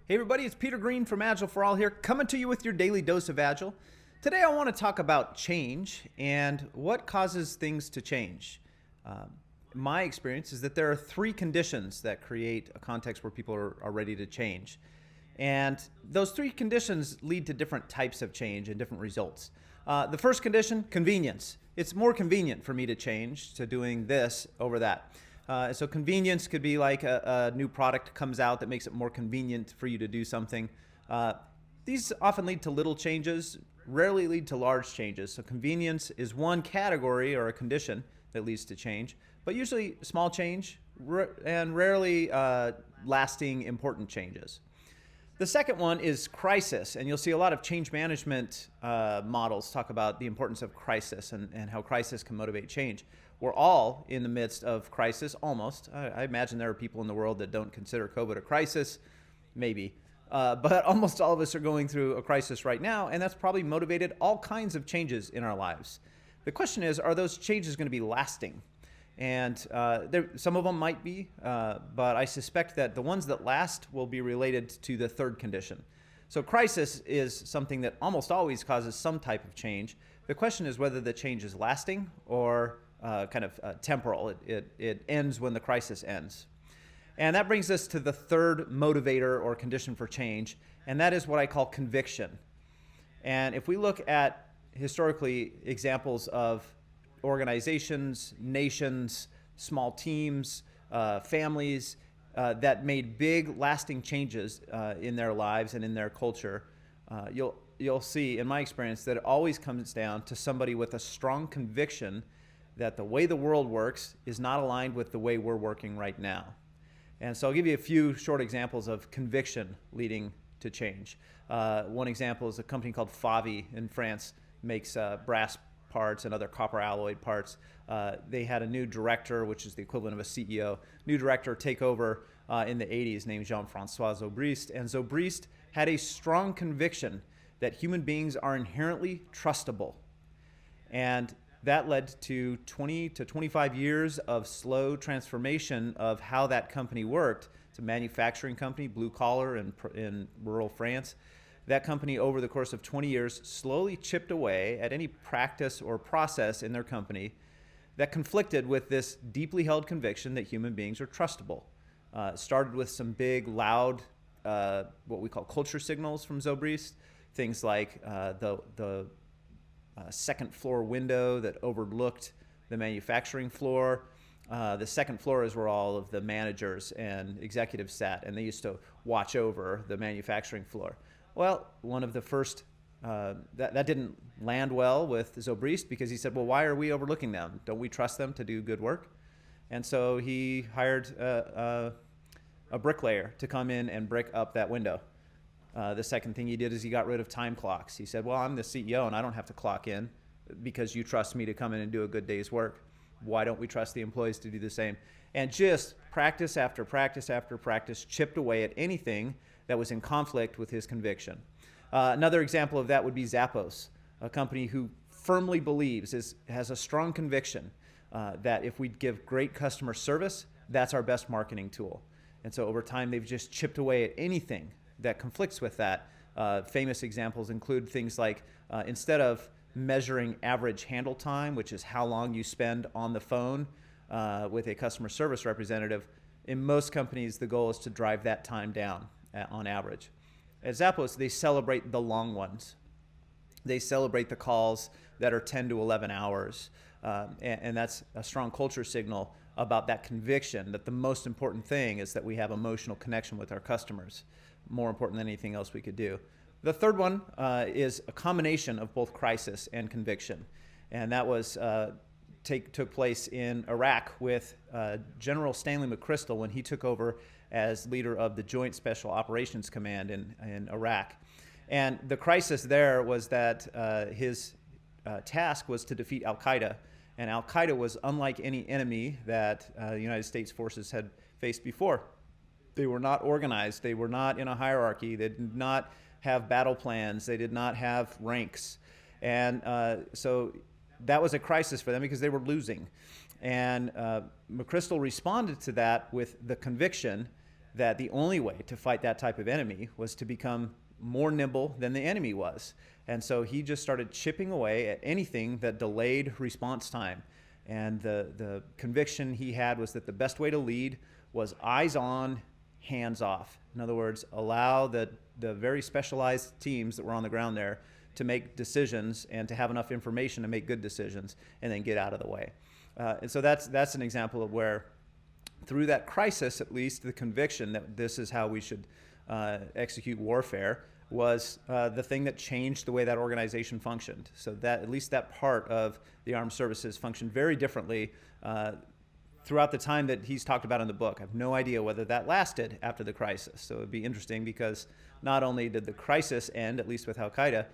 Hey everybody, it's Peter Green from Agile for All here, coming to you with your daily dose of Agile. Today I want to talk about change and what causes things to change. My experience is that there are three conditions that create a context where people are ready to change. And those three conditions lead to different types of change and different results. The first condition, convenience. It's more convenient for me to change to doing this over that. So convenience could be like a new product comes out that makes it more convenient for you to do something. These often lead to little changes, rarely lead to large changes. So convenience is one category or a condition that leads to change, but usually small change and rarely lasting important changes. The second one is crisis, and you'll see a lot of change management models talk about the importance of crisis and how crisis can motivate change. We're all in the midst of crisis, almost. I imagine there are people in the world that don't consider COVID a crisis, maybe. But almost all of us are going through a crisis right now, and that's probably motivated all kinds of changes in our lives. The question is, are those changes going to be lasting? And some of them might be, but I suspect that the ones that last will be related to the third condition. So crisis is something that almost always causes some type of change. The question is whether the change is lasting or temporal. It ends when the crisis ends. And that brings us to the third motivator or condition for change, and that is what I call conviction. And if we look at historically examples of organizations, nations, small teams, families that made big lasting changes in their lives and in their culture, you'll see in my experience that it always comes down to somebody with a strong conviction that the way the world works is not aligned with the way we're working right now. And so I'll give you a few short examples of conviction leading to change. One example is a company called Favi in France, makes brass parts and other copper alloyed parts. They had a new director, which is the equivalent of a CEO, new director take over in the 80s named Jean-François Zobrist. And Zobrist had a strong conviction that human beings are inherently trustable. And that led to 20 to 25 years of slow transformation of how that company worked. It's a manufacturing company, blue collar in rural France. That company, over the course of 20 years, slowly chipped away at any practice or process in their company that conflicted with this deeply held conviction that human beings are trustable. Started with some big, loud, what we call culture signals from Zobrist, things like the second floor window that overlooked the manufacturing floor. The second floor is where all of the managers and executives sat, and they used to watch over the manufacturing floor. Well, one of the first, that didn't land well with Zobrist because he said, well, why are we overlooking them? Don't we trust them to do good work? And so he hired a bricklayer to come in and brick up that window. The second thing he did is he got rid of time clocks. He said, well, I'm the CEO and I don't have to clock in because you trust me to come in and do a good day's work. Why don't we trust the employees to do the same? And just practice after practice after practice chipped away at anything that was in conflict with his conviction. Another example of that would be Zappos, a company who firmly believes, has a strong conviction that if we give great customer service, that's our best marketing tool. And so over time, they've just chipped away at anything that conflicts with that. Famous examples include things like instead of measuring average handle time, which is how long you spend on the phone with a customer service representative, in most companies, the goal is to drive that time down on average. At Zappos, they celebrate the long ones. They celebrate the calls that are 10 to 11 hours. And that's a strong culture signal about that conviction that the most important thing is that we have emotional connection with our customers, more important than anything else we could do. The third one is a combination of both crisis and conviction. And that was took place in Iraq with General Stanley McChrystal when he took over as leader of the Joint Special Operations Command in Iraq. And the crisis there was that his task was to defeat Al-Qaeda. And Al-Qaeda was unlike any enemy that the United States forces had faced before. They were not organized. They were not in a hierarchy. They did not have battle plans. They did not have ranks. And so that was a crisis for them because they were losing. And McChrystal responded to that with the conviction that the only way to fight that type of enemy was to become more nimble than the enemy was. And so he just started chipping away at anything that delayed response time. And the conviction he had was that the best way to lead was eyes on, hands off. In other words, allow the very specialized teams that were on the ground there to make decisions and to have enough information to make good decisions, and then get out of the way. And so that's an example of where, through that crisis, at least, the conviction that this is how we should execute warfare was the thing that changed the way that organization functioned. So that, at least that part of the armed services functioned very differently throughout the time that he's talked about in the book. I have no idea whether that lasted after the crisis. So it'd be interesting, because not only did the crisis end, at least with Al-Qaeda,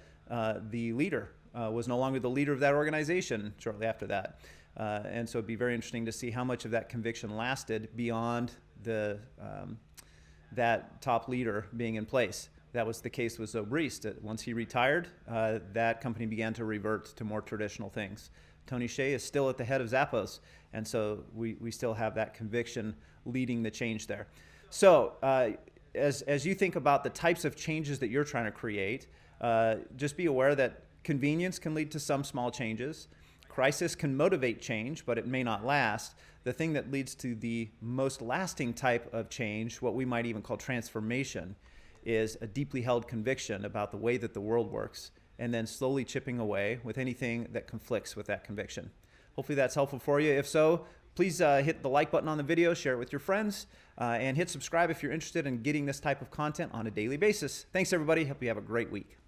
the leader was no longer the leader of that organization shortly after that. And so it'd be very interesting to see how much of that conviction lasted beyond that top leader being in place. That was the case with Zobrist. Once he retired, that company began to revert to more traditional things. Tony Hsieh is still at the head of Zappos, and so we still have that conviction leading the change there. So as you think about the types of changes that you're trying to create, just be aware that convenience can lead to some small changes. Crisis can motivate change, but it may not last. The thing that leads to the most lasting type of change, what we might even call transformation, is a deeply held conviction about the way that the world works, and then slowly chipping away with anything that conflicts with that conviction. Hopefully that's helpful for you. If so, please hit the like button on the video, share it with your friends, and hit subscribe if you're interested in getting this type of content on a daily basis. Thanks, everybody. Hope you have a great week.